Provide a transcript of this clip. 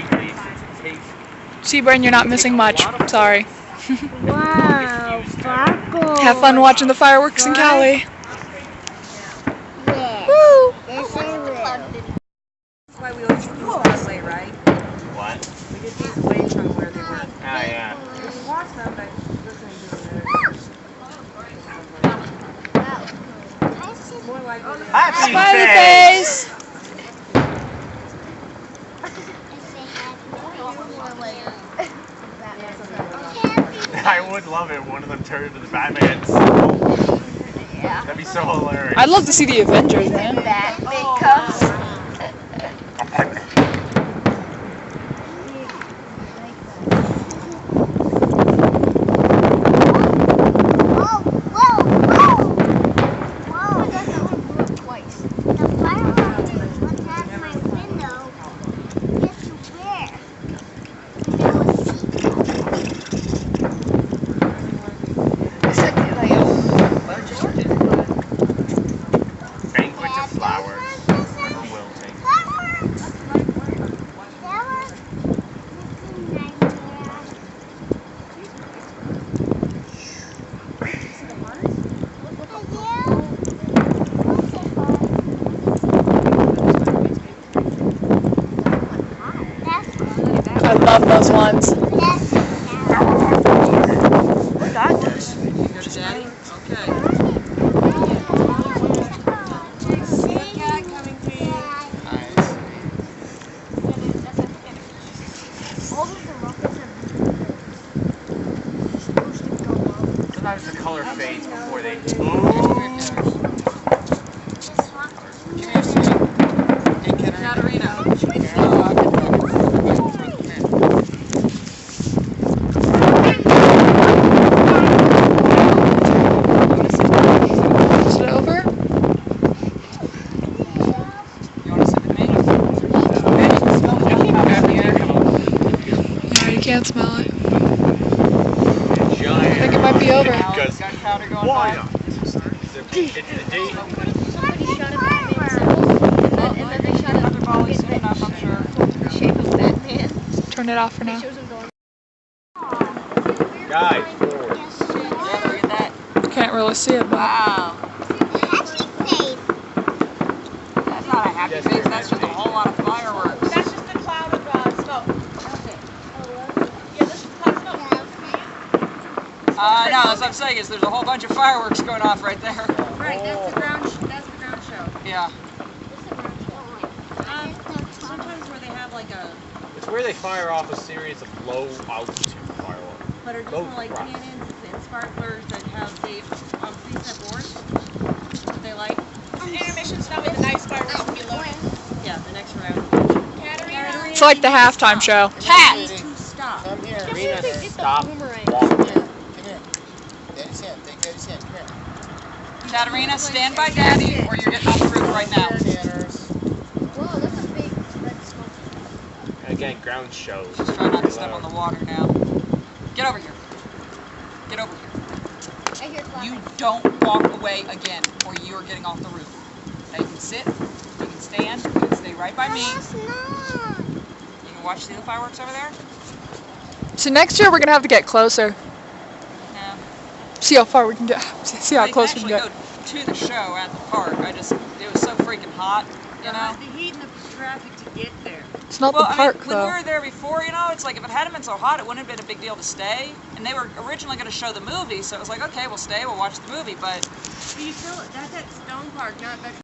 lightly take. Seabrain, you're not missing much. Sorry. Wow, sparkles. Have fun watching the fireworks in Cali. Yeah. Woo! Yes, I will. That's why we always get these far away, right? What? We get these away from where they were. Oh yeah. We can watch them, but this ain't doing it. More likely. Happy Smiley face! face! I would love it. One of them turned into the Batman. Yeah. That'd be so hilarious. I'd love to see the Avengers, man. That big cups. I love those ones. What God does? You go to Daddy? Okay. Cat coming to you. Sometimes the color fades before they. Katarina. Is it over? You want to sit with me? No, you can't smell it. Giant. I think it might be over. Because Got powder going why by. not? It's the date. Somebody shot a Batman and then they shot Another volley soon enough, I'm sure. the shape of Batman. Turn it off for now. Shows him going. Guys, forward. Yeah, look at that. Can't really see it, but Wow. That's not a happy face, that's just a whole lot of fireworks. That's just a cloud of smoke. Yeah, this is a cloud of smoke. No, as I'm saying is there's a whole bunch of fireworks going off right there. Right, that's the ground show. Yeah. Sometimes where they have like a, It's where they fire off a series of low altitude fireworks. but are Low different like thrust. cannons and sparklers that have the preset boards that they like. Intermission's not with the nice fireworks to be loaded. Yeah, the next round. Katarina. it's like the halftime show. Cat! To stop. Come here, Rena, Rena. stop Boomerang. walking. Come here. Daddy's hand. Take Daddy's hand. Come here. Katarina, stand by Daddy or you're getting off the roof right now. Whoa, that's a big red smoke. Again, ground shows. Just try not to step on the water now. Get over here. Get over here. I hear clapping. You don't walk away again or you are getting off the roof. Now you can sit, you can stand, you can stay right by me. You can watch the fireworks over there? So next year we're gonna have to get closer. No. See how far we can get. See how We close we can can actually get. go to the show at the park. It was so freaking hot, you know? The heat and the traffic to get there. It's not Well, the park I mean, when though. we were there before, you know, it's like if it hadn't been so hot, it wouldn't have been a big deal to stay. And they were originally going to show the movie, so it was like, okay, we'll stay, we'll watch the movie, but But you still, that's at Stone Park, not Veterans